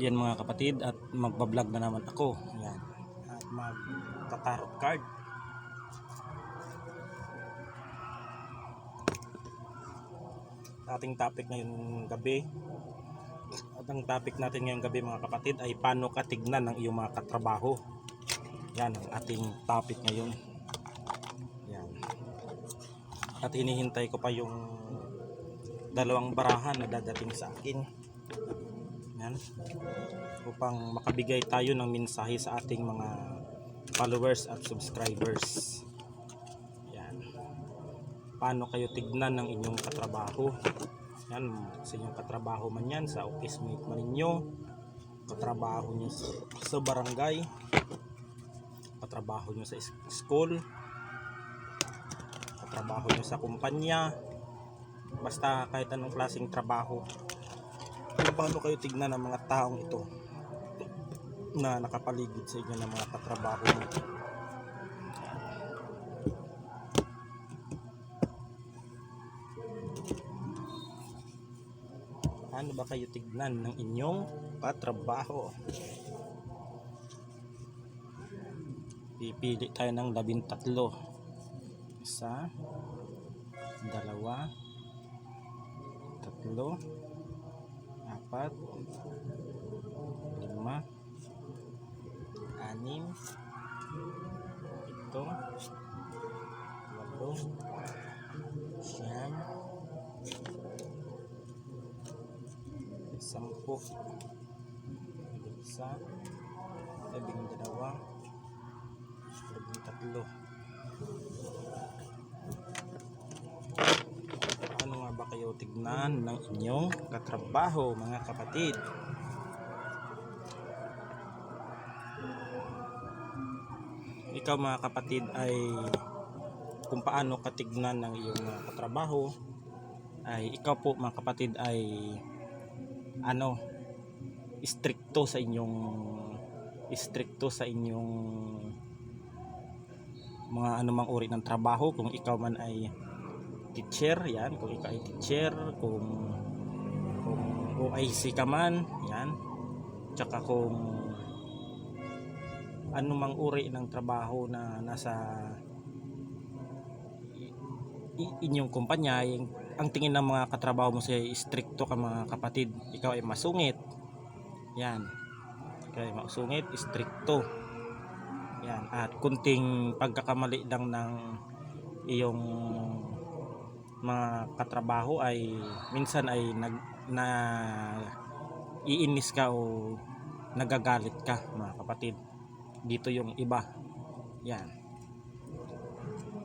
Yan mga kapatid, at magbablog na naman ako. Yan. At magta-tarot card. Ating topic ngayong gabi. At ang topic natin ngayong gabi mga kapatid ay paano ka tignan ng iyong mga katrabaho. Yan ang ating topic ngayon. Yan. At hinihintay ko pa yung dalawang barahan na dadating sa akin. Yan. Upang makabigay tayo ng mensahe sa ating mga followers at subscribers. Yan. Paano kayo tignan ng inyong katrabaho? Yan, sa inyong katrabaho man yan, sa office mate man ninyo, katrabaho nyo sa barangay, katrabaho nyo sa school, katrabaho nyo sa kumpanya, basta kahit anong klaseng trabaho. Paano kayo tignan ng mga taong ito na nakapaligid sa inyo ng mga katrabaho mo? Paano ba kayo tignan ng inyong katrabaho? Pipili tayo ng 13. 1, 2, 3, 4, 5, 6, 7, 8, 9, 10, 11, 12, 13. Paano nga ba kayo tignan ng inyong katrabaho mga kapatid? Ikaw mga kapatid ay kung paano katignan ng iyong mga katrabaho ay ikaw po mga kapatid ay stricto sa inyong mga anumang uri ng trabaho. Kung ikaw man ay teacher, yan, kung ikaw ay teacher, kung OIC ka man, yan, tsaka kung anumang uri ng trabaho na nasa inyong kumpanya, ang tingin ng mga katrabaho mo say stricto ka mga kapatid, ikaw ay masungit, yan, ikaw ay masungit, stricto, yan, at kunting pagkakamali lang ng iyong mga katrabaho ay minsan ay iinis ka o nagagalit ka mga kapatid. Dito yung iba, yan,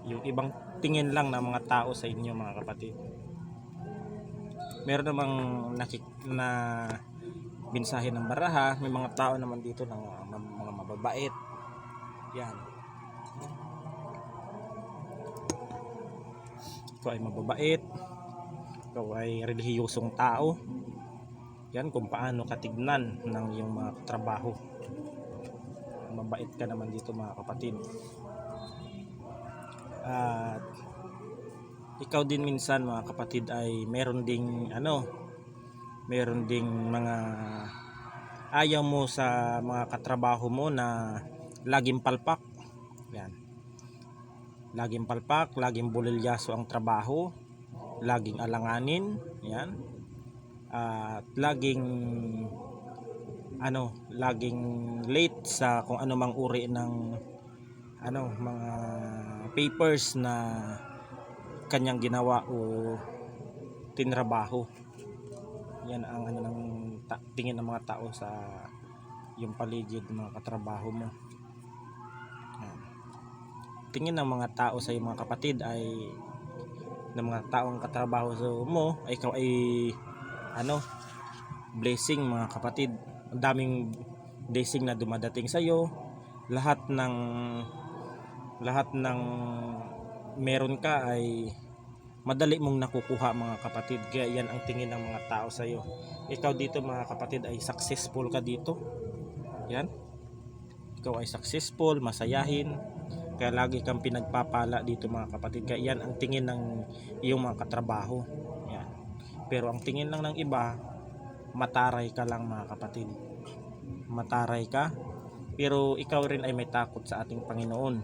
yung ibang tingin lang ng mga tao sa inyo mga kapatid. Meron namang na mensahe ng baraha, may mga tao naman dito ng mga mababait, yan. Ikaw ay mababait, ikaw ay relihiyosong tao, yan, kung paano katignan ng iyong mga trabaho. Mabait ka naman dito mga kapatid. At ikaw din minsan mga kapatid ay meron ding mga ayaw mo sa mga katrabaho mo na laging palpak, yan, laging palpak, laging bulilyaso ang trabaho, laging alanganin, yan, at laging late sa kung anumang uri ng mga papers na kanyang ginawa o tinrabaho. Yan ang ng tingin ng mga tao sa yung paligid ng mga katrabaho mo. Yan. Tingin ng mga tao sa iyong mga kapatid ay ng mga taong katrabaho mo ay ikaw ay blessing mga kapatid. Ang daming blessing na dumadating sa iyo. Lahat ng meron ka ay madali mong nakukuha mga kapatid. Kaya yan ang tingin ng mga tao sa iyo. Ikaw dito mga kapatid ay successful ka dito. Yan. Ikaw ay successful, masayahin. Kaya lagi kang pinagpapala dito mga kapatid. Kaya yan ang tingin ng iyong mga katrabaho. Yan. Pero ang tingin lang ng iba mataray ka lang mga kapatid. Mataray ka, pero ikaw rin ay may takot sa ating Panginoon.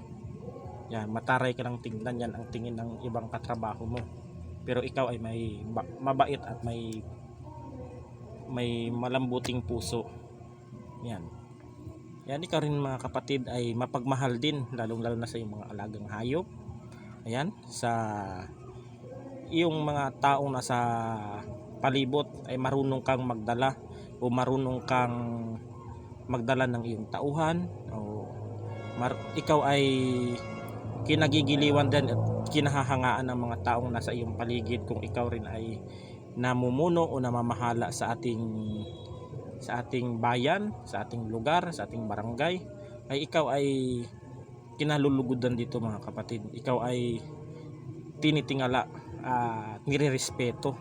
Yan, mataray ka lang tingnan, yan ang tingin ng ibang katrabaho mo. Pero ikaw ay may mabait at may malambuting puso. Yan. Yan, ikaw rin mga kapatid ay mapagmahal din, lalong-lalo na sa iyong mga alagang hayop. Ayan, sa iyong mga taong nasa palibot ay marunong kang magdala o marunong kang magdala ng iyong tauhan, o ikaw ay kinagigiliwan din at kinahahangaan ng mga taong nasa iyong paligid kung ikaw rin ay namumuno o namamahala sa ating bayan, sa ating lugar, sa ating barangay, ay ikaw ay kinalulugudan dito mga kapatid. Ikaw ay tinitingala at nirerespeto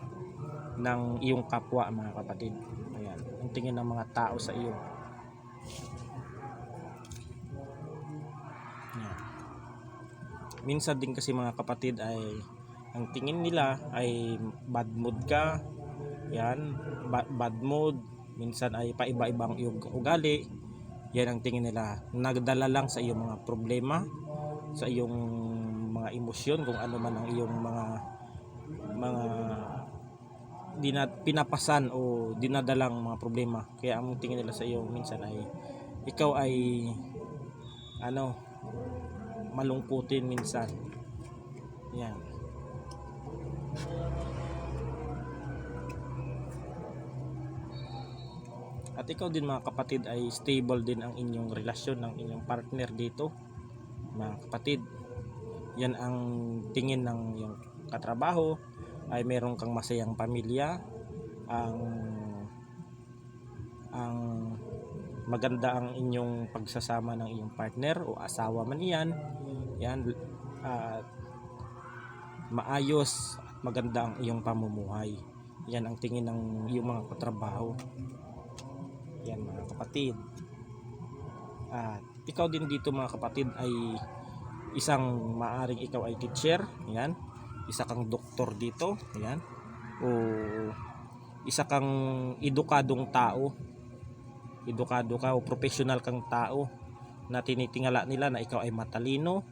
ng iyong kapwa mga kapatid. Ayan, ang tingin ng mga tao sa iyo. Ayan. Minsan din kasi mga kapatid ay ang tingin nila ay bad mood ka. Yan, bad mood. Minsan ay paiba-ibang iyong ugali. Yan ang tingin nila. Nagdala lang sa iyong mga problema, sa iyong mga emosyon, kung ano man ang iyong mga pinapasan o dinadalang mga problema. Kaya ang tingin nila sa iyo minsan ay ikaw ay malungkutin minsan. Yan. At ikaw din mga kapatid ay stable din ang inyong relasyon ng inyong partner dito mga kapatid. Yan ang tingin ng iyong katrabaho, ay meron kang masayang pamilya, ang maganda ang inyong pagsasama ng iyong partner o asawa man iyan. Yan, maayos at maganda ang iyong pamumuhay. Yan ang tingin ng iyong mga katrabaho. Yan mga kapatid. At ikaw din dito mga kapatid ay maaring ikaw ay teacher. Yan, isa kang doktor dito. Yan, o isa kang edukadong tao. Edukado ka o professional kang tao na tinitingala nila na ikaw ay matalino.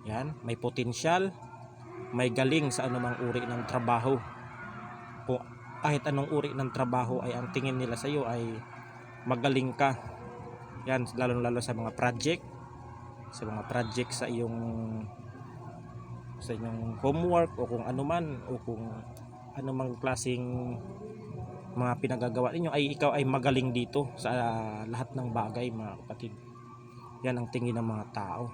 Yan, may potensyal, may galing sa anumang uri ng trabaho. Kung kahit anong uri ng trabaho ay ang tingin nila sa iyo ay magaling ka. Yan, lalo sa mga project, sa iyong homework o kung ano man, o kung anumang klaseng mga pinagagawa ninyo, ay ikaw ay magaling dito sa lahat ng bagay mga kapatid. Yan ang tingin ng mga tao.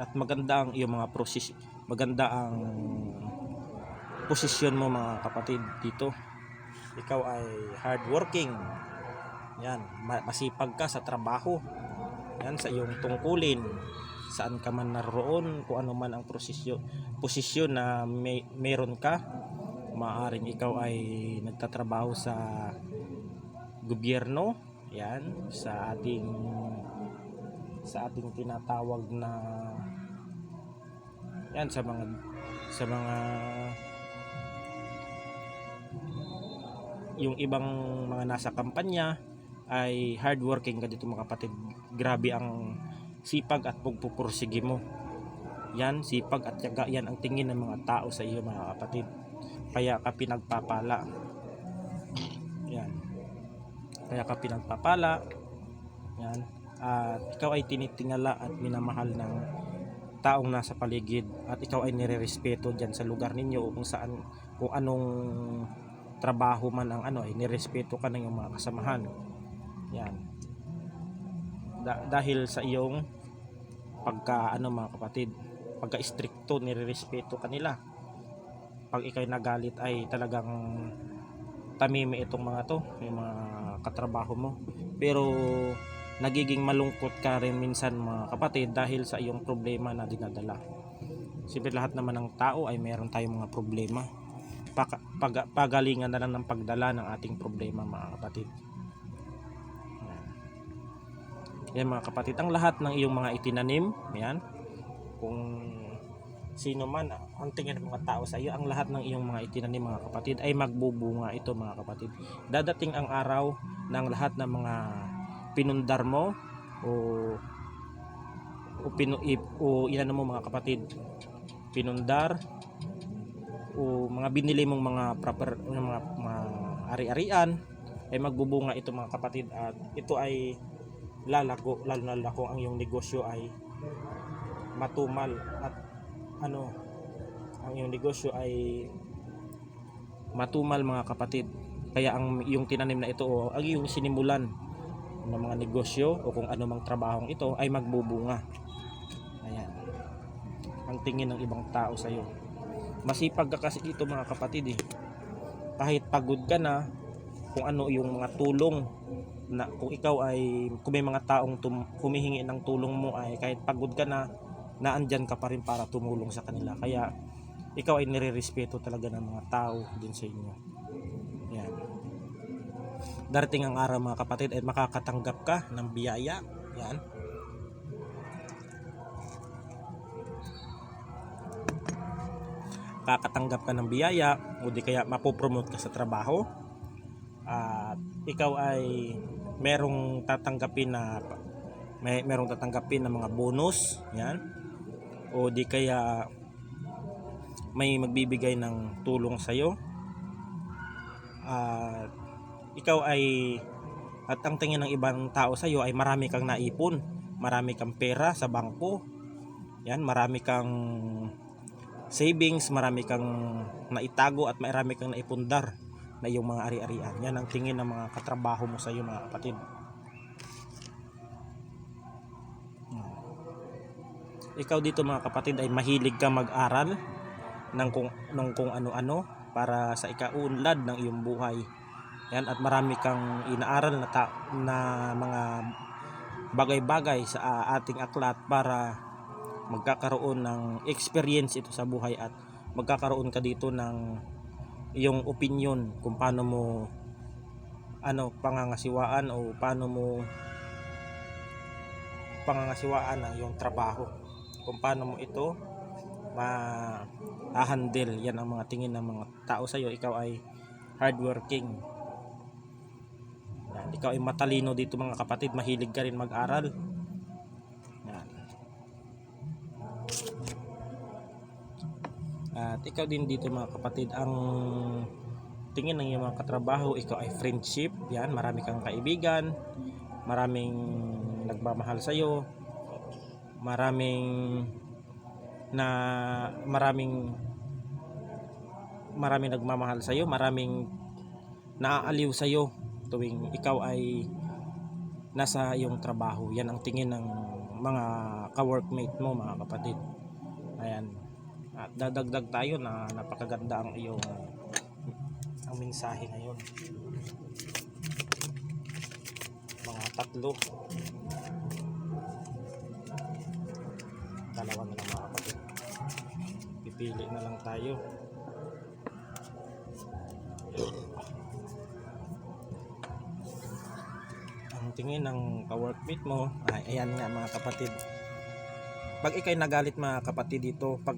At maganda ang iyong mga maganda ang posisyon mo mga kapatid dito. Ikaw ay hardworking. Yan, masipag ka sa trabaho. Yan, sa iyong tungkulin, saan ka man naroon, kung ano man ang posisyon na meron ka. Maaaring ikaw ay nagtatrabaho sa gobyerno, yan, sa ating tinatawag na yan, sa mga yung ibang mga nasa kampanya ay hardworking ka dito mga kapatid. Grabe ang sipag at pagpupursige mo. Yan, sipag at tiyaga, yan ang tingin ng mga tao sa iyo mga kapatid. Kaya ka pinagpapala. Yan, kaya ka pinagpapala. Yan, at ikaw ay tinitingala at minamahal ng taong nasa paligid, at ikaw ay nirerespeto diyan sa lugar ninyo, kung anong trabaho man ang ay nirespeto ka ng iyong mga kasamahan. Yan, dahil sa iyong mga kapatid, pagka-istrikto, nirerespeto ka nila. Pag ikay nagalit ay talagang tamimi itong mga to, yung mga katrabaho mo. Pero nagiging malungkot ka rin minsan mga kapatid dahil sa iyong problema na dinadala. Siyempre lahat naman ng tao ay meron tayong mga problema. Pagalingan na lang ng pagdala ng ating problema mga kapatid. Yan mga kapatid, ang lahat ng iyong mga itinanim, yan, kung sino man ang tingin ng mga tao sa iyo, ang lahat ng iyong mga itinanim mga kapatid ay magbubunga ito mga kapatid. Dadating ang araw ng lahat ng mga pinundar mo o inano mo mga kapatid, pinundar o mga binili mong mga proper mga ari-arian ay magbubunga ito mga kapatid, at ito ay lalago, lalo na kung ang iyong negosyo ay matumal at ang iyong negosyo ay matumal mga kapatid. Kaya ang iyong tinanim na ito o ang iyong sinimulan ng mga negosyo o kung ano mang trabahong ito ay magbubunga. Ayan ang tingin ng ibang tao sa iyo. Masipag ka kasi dito mga kapatid kahit pagod ka na, kung ano yung mga tulong na kung ikaw ay kung may mga taong humihingi ng tulong mo, ay kahit pagod ka na, naandyan ka pa rin para tumulong sa kanila. Kaya ikaw ay nirerespeto talaga ng mga tao din sa inyo. Yan. Darating ang araw mga kapatid ay makakatanggap ka ng biyaya. Yan. Kakatanggap ka ng biyaya o di kaya mapopromote ka sa trabaho. At ikaw ay merong tatanggapin na mga bonus. Yan. O di kaya may magbibigay ng tulong sa iyo, at ikaw ay ang tingin ng ibang tao sa iyo ay marami kang naipon, marami kang pera sa bangko. Yan, marami kang savings, marami kang naitago at marami kang naipundar na iyong mga ari-arian. Yan ang tingin ng mga katrabaho mo sa iyo mga kapatid. Ikaw dito mga kapatid ay mahilig ka mag-aral ng kung ano-ano para sa ikaunlad ng iyong buhay. Yan, at marami kang inaaral na mga bagay-bagay sa ating aklat para magkakaroon ng experience ito sa buhay, at magkakaroon ka dito ng iyong opinion kung paano mo pangangasiwaan o paano mo pangangasiwaan ang iyong trabaho, kung paano mo ito ma-handle. Yan ang mga tingin ng mga tao sa iyo. Ikaw ay hardworking. Yan. Ikaw ay matalino dito mga kapatid. Mahilig ka rin mag-aral. Yan. At ikaw din dito mga kapatid, ang tingin ng iyong mga katrabaho, ikaw ay friendship. Yan. Marami kang kaibigan. Maraming nagmamahal sa iyo. Maraming nagmamahal sa iyo, maraming naaaliw sa iyo tuwing ikaw ay nasa iyong trabaho. Yan ang tingin ng mga ka-workmate mo mga kapatid. Ayan. At dadagdag tayo na napakaganda ang iyong ang mensahe ngayon. Mga 3, dalawa na lang mga kapatid. Pipili na lang tayo. Ang tingin ng ka-workmate mo ay ayan nga mga kapatid. Pag ikay nagalit mga kapatid dito, pag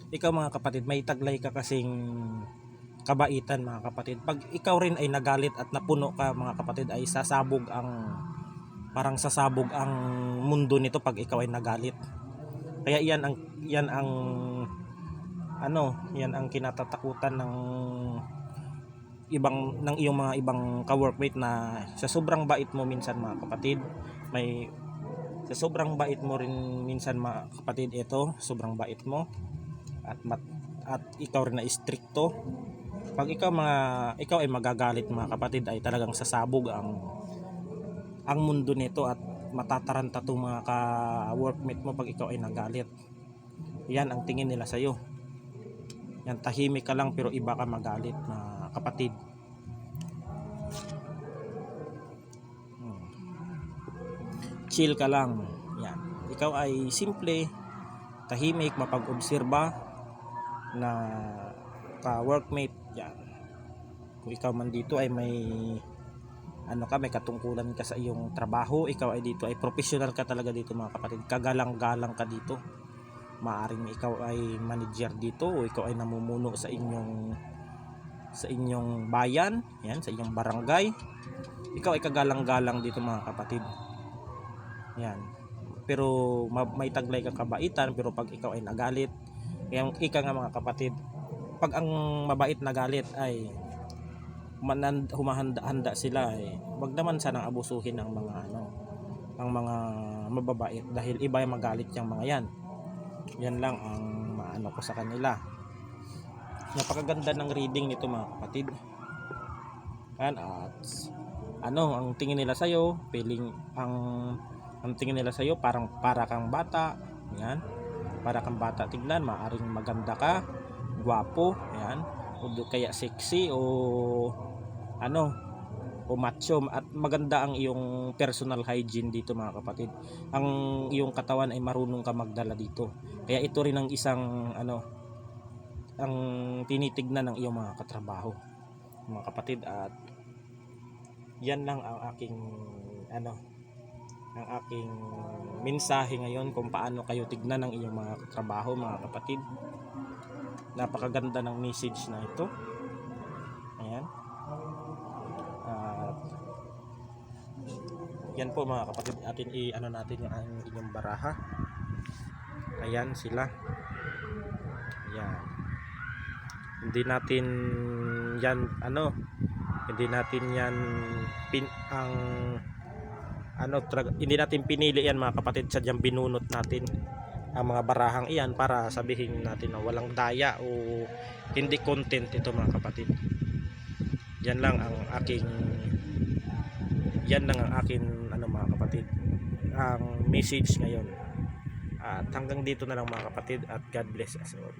ikaw mga kapatid may taglay ka kasing kabaitan mga kapatid, pag ikaw rin ay nagalit at napuno ka mga kapatid, ay sasabog ang mundo nito pag ikaw ay nagalit. Kaya yan ang kinatatakutan ng iyong mga ibang ka-workmate, na sa sobrang bait mo minsan mga kapatid, sa sobrang bait mo rin minsan mga kapatid, sobrang bait mo at ikaw rin na istrikto. Pag ikaw ay magagalit mga kapatid, ay talagang sasabog ang mundo nito at matataranta itong mga ka-workmate mo pag ikaw ay nagalit. Yan ang tingin nila sa iyo. Yan, tahimik ka lang pero iba ka magalit na kapatid. Chill ka lang. Yan. Ikaw ay simple, tahimik, mapag-obserba na ka-workmate. Yan. Kung ikaw man dito ay may may katungkulan ka sa iyong trabaho, ikaw ay dito ay professional ka talaga dito mga kapatid. Kagalang-galang ka dito. maaring ikaw ay manager dito o ikaw ay namumuno sa inyong bayan, yan, sa inyong barangay. Ikaw ay kagalang-galang dito mga kapatid. Yan. Pero may taglay kang kabaitan, pero pag ikaw ay nagalit, yung ika nga mga kapatid, pag ang mabait na galit ay humahanda sila, wag naman sanang abusuhin ng mga ang mga mababait, dahil iba yung magalit yung mga yan. Yan lang ang maano ko sa kanila. Napakaganda ng reading nito mga kapatid. Yan, at ang tingin nila sa iyo, ang tingin nila sa iyo para kang bata. Yan. Para kang bata tignan, maaring maganda ka, gwapo, yan, o kaya sexy o o macho, at maganda ang iyong personal hygiene dito mga kapatid. Ang iyong katawan ay marunong ka magdala dito. Kaya ito rin ang isang ang tinitignan ng iyong mga katrabaho mga kapatid. At yan lang ang aking ang aking mensahe ngayon kung paano kayo tignan ng inyong mga katrabaho mga kapatid. Napakaganda ng message na ito. Ayan. At yan po mga kapatid, atin natin ang inyong baraha. Ayan sila. Ayan. Hindi natin yan hindi natin pinili yan mga kapatid, sadyang binunot natin ang mga barahang iyan para sabihin natin na walang daya o hindi content ito mga kapatid. Yan lang ang aking mga kapatid, ang message ngayon. At hanggang dito na lang mga kapatid, at God bless us all.